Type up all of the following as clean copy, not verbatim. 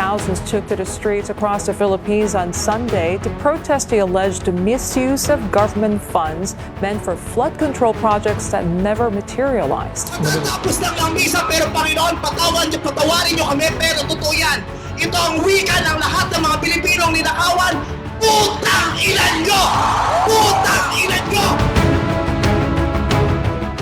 thousands took to the streets across the Philippines on Sunday to protest the alleged misuse of government funds meant for flood control projects that never materialized. Tapos lang ang misa, pero Panginoon, patawarin niyo kami, pero totoo yan. Ito ang wika ng lahat ng mga Pilipinong ninakawan. Putang ilan nyo! Putang ilan nyo!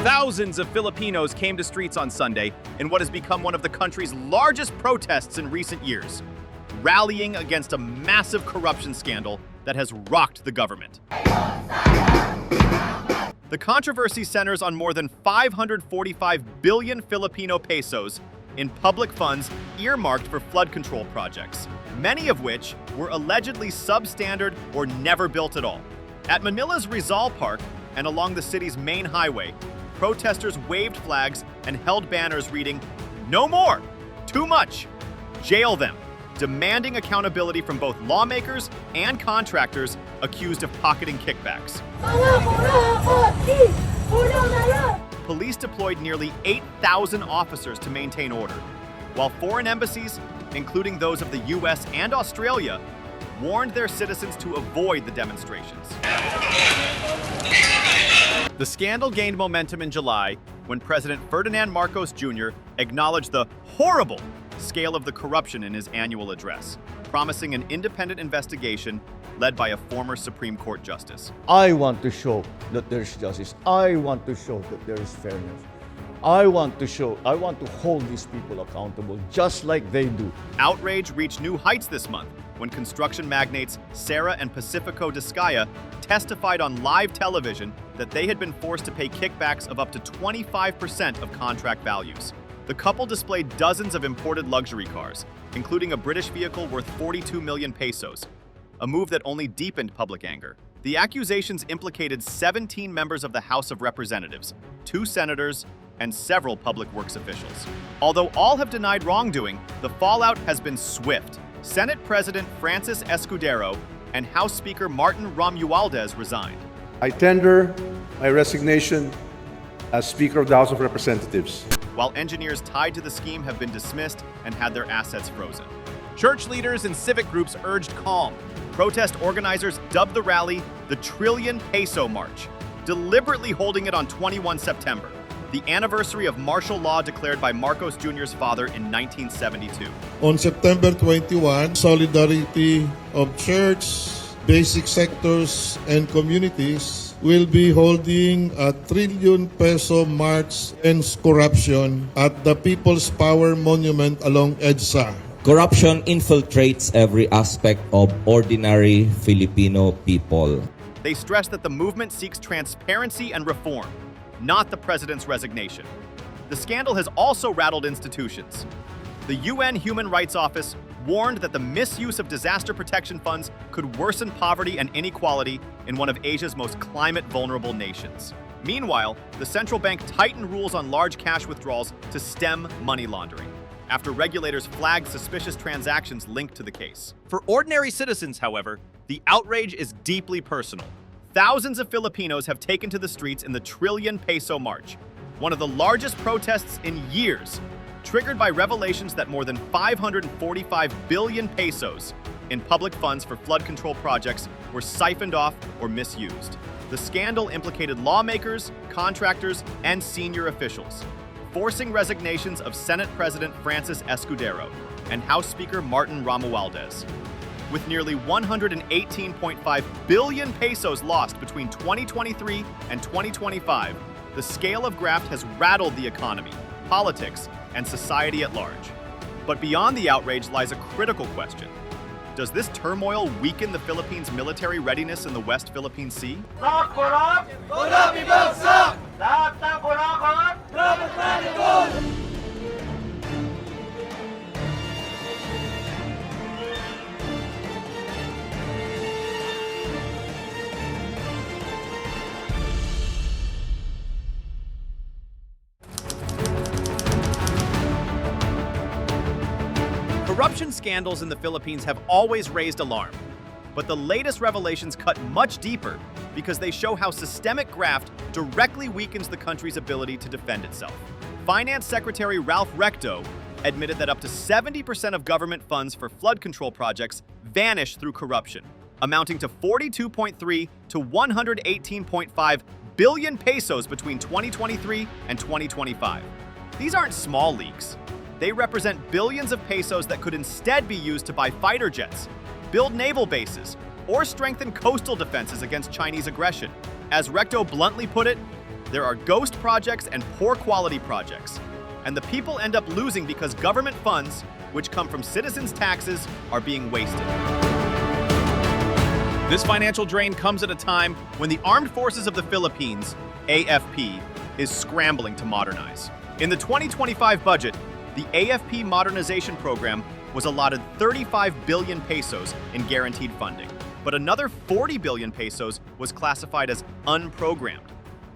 Thousands of Filipinos came to streets on Sunday in what has become one of the country's largest protests in recent years, rallying against a massive corruption scandal that has rocked the government. The controversy centers on more than 545 billion Filipino pesos in public funds earmarked for flood control projects, many of which were allegedly substandard or never built at all. At Manila's Rizal Park and along the city's main highway, protesters waved flags and held banners reading, "No more! Too much! Jail them!" demanding accountability from both lawmakers and contractors accused of pocketing kickbacks. Police deployed nearly 8,000 officers to maintain order, while foreign embassies, including those of the US and Australia, warned their citizens to avoid the demonstrations. The scandal gained momentum in July when President Ferdinand Marcos Jr. acknowledged the horrible scale of the corruption in his annual address, promising an independent investigation led by a former Supreme Court justice. I want to show that there's justice. I want to show that there is fairness. I want to hold these people accountable just like they do. Outrage reached new heights this month when construction magnates Sarah and Pacifico Discaya testified on live television that they had been forced to pay kickbacks of up to 25% of contract values. The couple displayed dozens of imported luxury cars, including a British vehicle worth 42 million pesos, a move that only deepened public anger. The accusations implicated 17 members of the House of Representatives, 2 senators, and several public works officials. Although all have denied wrongdoing, the fallout has been swift. Senate President Francis Escudero and House Speaker Martin Romualdez resigned. I tender my resignation as Speaker of the House of Representatives. While engineers tied to the scheme have been dismissed and had their assets frozen. Church leaders and civic groups urged calm. Protest organizers dubbed the rally the Trillion Peso March, deliberately holding it on 21 September, the anniversary of martial law declared by Marcos Jr.'s father in 1972. On September 21, solidarity of church, basic sectors, and communities will be holding a Trillion Peso March Against Corruption at the People's Power Monument along EDSA. Corruption infiltrates every aspect of ordinary Filipino people. They stressed that the movement seeks transparency and reform, not the president's resignation. The scandal has also rattled institutions. The UN Human Rights Office warned that the misuse of disaster protection funds could worsen poverty and inequality in one of Asia's most climate-vulnerable nations. Meanwhile, the central bank tightened rules on large cash withdrawals to stem money laundering, after regulators flagged suspicious transactions linked to the case. For ordinary citizens, however, the outrage is deeply personal. Thousands of Filipinos have taken to the streets in the Trillion Peso March, one of the largest protests in years, triggered by revelations that more than 545 billion pesos in public funds for flood control projects were siphoned off or misused. The scandal implicated lawmakers, contractors, and senior officials, forcing resignations of Senate President Francis Escudero and House Speaker Martin Romualdez. With nearly 118.5 billion pesos lost between 2023 and 2025, the scale of graft has rattled the economy, politics, and society at large. But beyond the outrage lies a critical question. Does this turmoil weaken the Philippines' military readiness in the West Philippine Sea? Corruption scandals in the Philippines have always raised alarm, but the latest revelations cut much deeper because they show how systemic graft directly weakens the country's ability to defend itself. Finance Secretary Ralph Recto admitted that up to 70% of government funds for flood control projects vanish through corruption, amounting to 42.3 to 118.5 billion pesos between 2023 and 2025. These aren't small leaks. They represent billions of pesos that could instead be used to buy fighter jets, build naval bases, or strengthen coastal defenses against Chinese aggression. As Recto bluntly put it, there are ghost projects and poor quality projects, and the people end up losing because government funds, which come from citizens' taxes, are being wasted. This financial drain comes at a time when the Armed Forces of the Philippines, AFP, is scrambling to modernize. In the 2025 budget, the AFP modernization program was allotted 35 billion pesos in guaranteed funding, but another 40 billion pesos was classified as unprogrammed,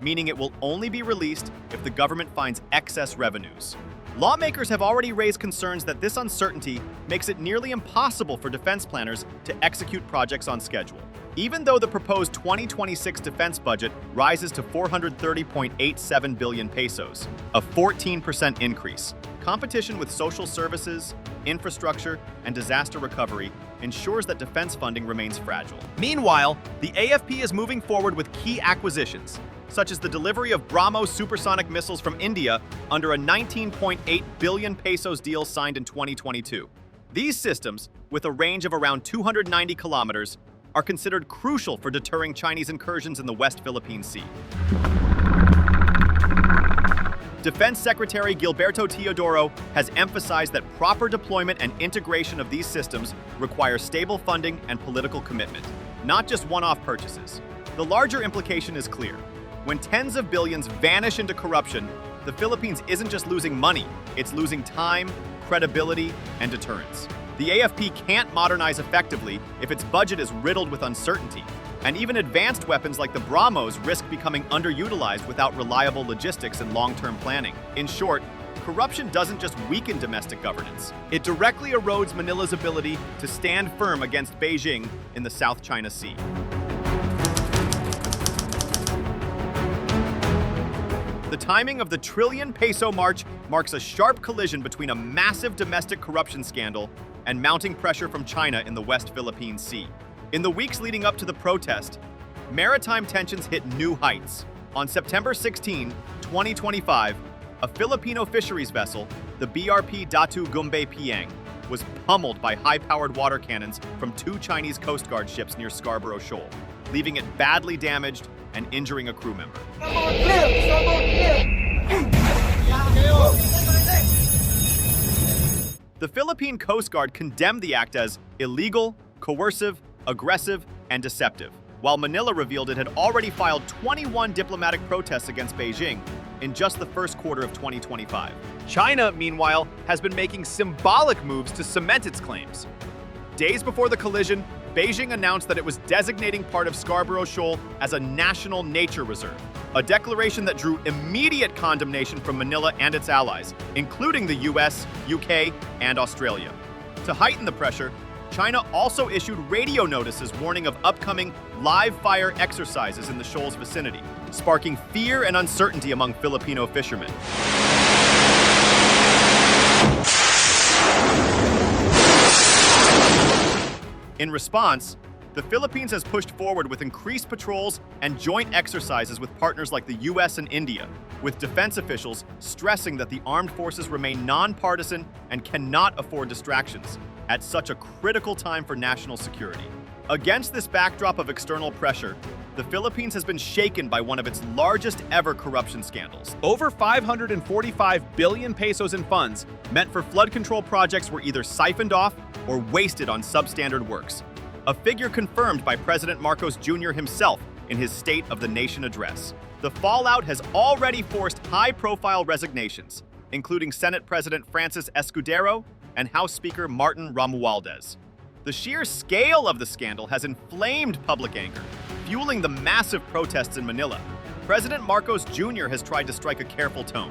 meaning it will only be released if the government finds excess revenues. Lawmakers have already raised concerns that this uncertainty makes it nearly impossible for defense planners to execute projects on schedule. Even though the proposed 2026 defense budget rises to 430.87 billion pesos, a 14% increase, competition with social services, infrastructure, and disaster recovery ensures that defense funding remains fragile. Meanwhile, the AFP is moving forward with key acquisitions, such as the delivery of BrahMos supersonic missiles from India under a 19.8 billion pesos deal signed in 2022. These systems, with a range of around 290 kilometers, are considered crucial for deterring Chinese incursions in the West Philippine Sea. Defense Secretary Gilberto Teodoro has emphasized that proper deployment and integration of these systems require stable funding and political commitment, not just one-off purchases. The larger implication is clear. When tens of billions vanish into corruption, the Philippines isn't just losing money, it's losing time, credibility, and deterrence. The AFP can't modernize effectively if its budget is riddled with uncertainty, and even advanced weapons like the BrahMos risk becoming underutilized without reliable logistics and long-term planning. In short, corruption doesn't just weaken domestic governance, it directly erodes Manila's ability to stand firm against Beijing in the South China Sea. The timing of the trillion peso march marks a sharp collision between a massive domestic corruption scandal and mounting pressure from China in the West Philippine Sea. In the weeks leading up to the protest, maritime tensions hit new heights. On September 16, 2025, a Filipino fisheries vessel, the BRP Datu Gumbay Piang, was pummeled by high-powered water cannons from two Chinese Coast Guard ships near Scarborough Shoal, leaving it badly damaged and injuring a crew member. The Philippine Coast Guard condemned the act as illegal, coercive, aggressive, and deceptive, while Manila revealed it had already filed 21 diplomatic protests against Beijing in just the first quarter of 2025. China, meanwhile, has been making symbolic moves to cement its claims. Days before the collision, Beijing announced that it was designating part of Scarborough Shoal as a national nature reserve, a declaration that drew immediate condemnation from Manila and its allies, including the US, UK, and Australia. To heighten the pressure, China also issued radio notices warning of upcoming live fire exercises in the shoal's vicinity, sparking fear and uncertainty among Filipino fishermen. In response, the Philippines has pushed forward with increased patrols and joint exercises with partners like the US and India, with defense officials stressing that the armed forces remain nonpartisan and cannot afford distractions at such a critical time for national security. Against this backdrop of external pressure, the Philippines has been shaken by one of its largest ever corruption scandals. Over 545 billion pesos in funds meant for flood control projects were either siphoned off or wasted on substandard works, a figure confirmed by President Marcos Jr. himself in his State of the Nation address. The fallout has already forced high-profile resignations, including Senate President Francis Escudero and House Speaker Martin Romualdez. The sheer scale of the scandal has inflamed public anger, fueling the massive protests in Manila. President Marcos Jr. has tried to strike a careful tone.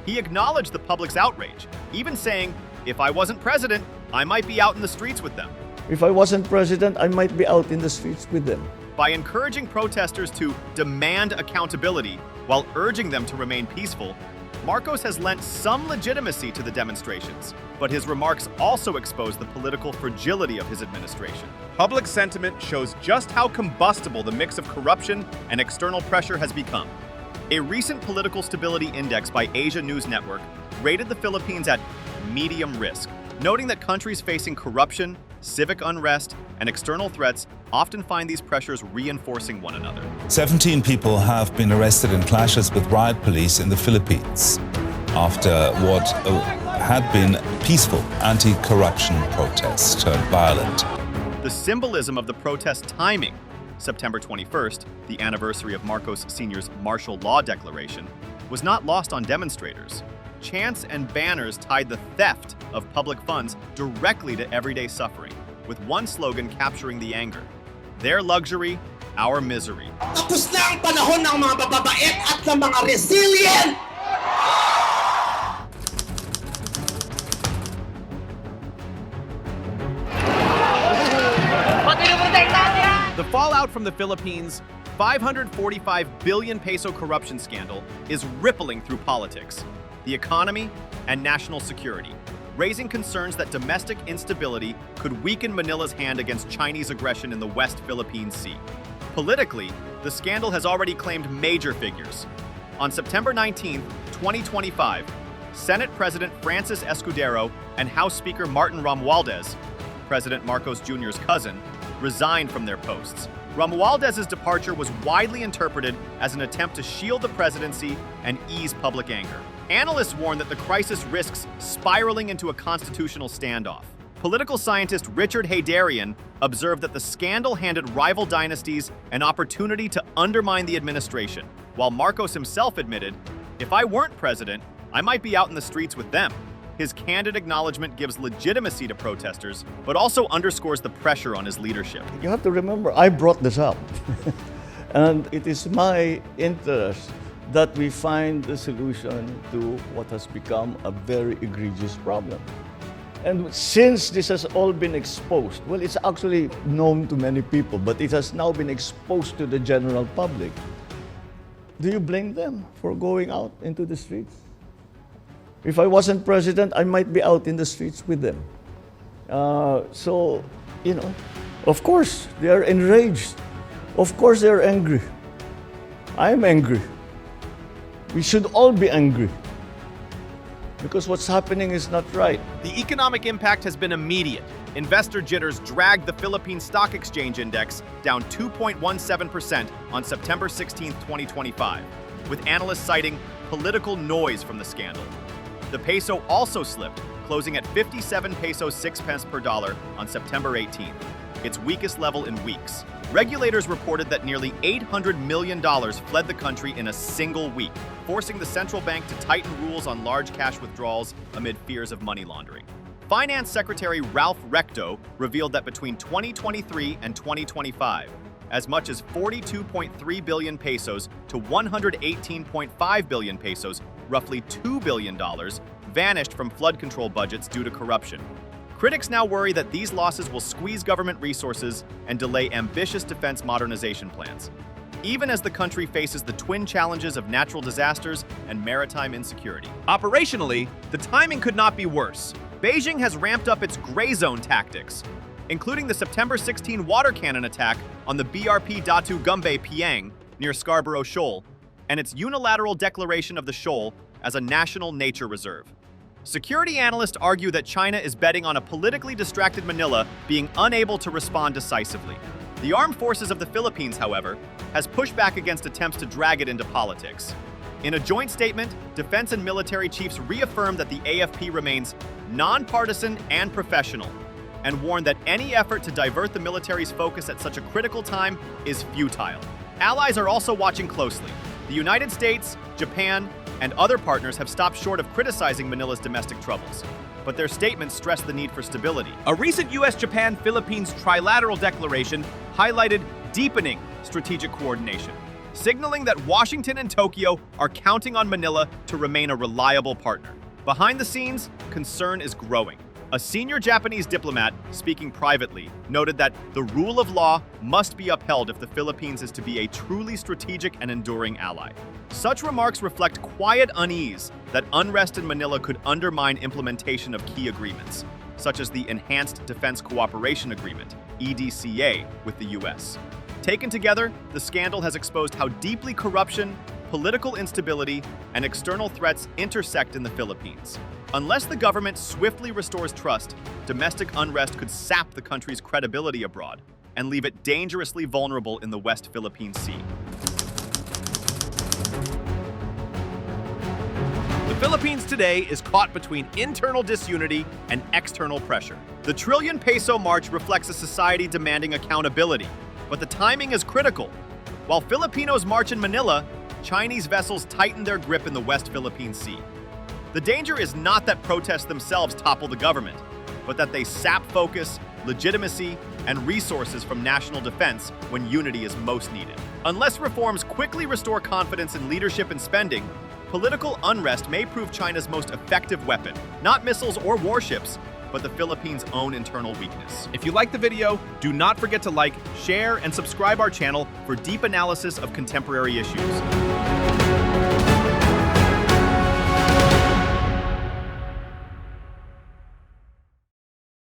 He acknowledged the public's outrage, even saying, "If I wasn't president, I might be out in the streets with them." If I wasn't president, I might be out in the streets with them. By encouraging protesters to demand accountability while urging them to remain peaceful, Marcos has lent some legitimacy to the demonstrations, but his remarks also expose the political fragility of his administration. Public sentiment shows just how combustible the mix of corruption and external pressure has become. A recent political stability index by Asia News Network rated the Philippines at medium risk, noting that countries facing corruption, civic unrest, and external threats often find these pressures reinforcing one another. 17 people have been arrested in clashes with riot police in the Philippines after what had been peaceful anti-corruption protests turned violent. The symbolism of the protest timing, September 21st, the anniversary of Marcos Sr.'s martial law declaration, was not lost on demonstrators. Chants and banners tied the theft of public funds directly to everyday suffering, with one slogan capturing the anger: their luxury, our misery. Tapos na ang panahon ng mga bababait at ng mga resilient! The fallout from the Philippines' 545 billion peso corruption scandal is rippling through politics, the economy, and national security, raising concerns that domestic instability could weaken Manila's hand against Chinese aggression in the West Philippine Sea. Politically, the scandal has already claimed major figures. On September 19, 2025, Senate President Francis Escudero and House Speaker Martin Romualdez, President Marcos Jr.'s cousin, resigned from their posts. Romualdez's departure was widely interpreted as an attempt to shield the presidency and ease public anger. Analysts warn that the crisis risks spiraling into a constitutional standoff. Political scientist Richard Haydarian observed that the scandal handed rival dynasties an opportunity to undermine the administration, while Marcos himself admitted, "If I weren't president, I might be out in the streets with them." His candid acknowledgement gives legitimacy to protesters, but also underscores the pressure on his leadership. You have to remember, I brought this up. And it is my interest that we find the solution to what has become a very egregious problem. And since this has all been exposed, well, it's actually known to many people, but it has now been exposed to the general public. Do you blame them for going out into the streets? If I wasn't president, I might be out in the streets with them. So, of course, they are enraged. Of course, they are angry. I'm angry. We should all be angry because what's happening is not right. The economic impact has been immediate. Investor jitters dragged the Philippine Stock Exchange Index down 2.17% on September 16, 2025, with analysts citing political noise from the scandal. The peso also slipped, closing at 57 pesos 6 pence per dollar on September 18th, its weakest level in weeks. Regulators reported that nearly $800 million fled the country in a single week, forcing the central bank to tighten rules on large cash withdrawals amid fears of money laundering. Finance Secretary Ralph Recto revealed that between 2023 and 2025, as much as 42.3 billion pesos to 118.5 billion pesos, roughly $2 billion, vanished from flood control budgets due to corruption. Critics now worry that these losses will squeeze government resources and delay ambitious defense modernization plans, even as the country faces the twin challenges of natural disasters and maritime insecurity. Operationally, the timing could not be worse. Beijing has ramped up its gray zone tactics, including the September 16 water cannon attack on the BRP Datu Gumbe Piang near Scarborough Shoal, and its unilateral declaration of the Shoal as a national nature reserve. Security analysts argue that China is betting on a politically distracted Manila being unable to respond decisively. The armed forces of the Philippines, however, has pushed back against attempts to drag it into politics. In a joint statement, defense and military chiefs reaffirmed that the AFP remains nonpartisan and professional, and warned that any effort to divert the military's focus at such a critical time is futile. Allies are also watching closely. The United States, Japan, and other partners have stopped short of criticizing Manila's domestic troubles, but their statements stress the need for stability. A recent U.S.-Japan-Philippines trilateral declaration highlighted deepening strategic coordination, signaling that Washington and Tokyo are counting on Manila to remain a reliable partner. Behind the scenes, concern is growing. A senior Japanese diplomat, speaking privately, noted that the rule of law must be upheld if the Philippines is to be a truly strategic and enduring ally. Such remarks reflect quiet unease that unrest in Manila could undermine implementation of key agreements, such as the Enhanced Defense Cooperation Agreement, EDCA, with the U.S. Taken together, the scandal has exposed how deeply corruption, political instability, and external threats intersect in the Philippines. Unless the government swiftly restores trust, domestic unrest could sap the country's credibility abroad and leave it dangerously vulnerable in the West Philippine Sea. The Philippines today is caught between internal disunity and external pressure. The trillion peso march reflects a society demanding accountability, but the timing is critical. While Filipinos march in Manila, Chinese vessels tighten their grip in the West Philippine Sea. The danger is not that protests themselves topple the government, but that they sap focus, legitimacy, and resources from national defense when unity is most needed. Unless reforms quickly restore confidence in leadership and spending, political unrest may prove China's most effective weapon, not missiles or warships, but the Philippines' own internal weakness. If you like the video, do not forget to like, share, and subscribe our channel for deep analysis of contemporary issues.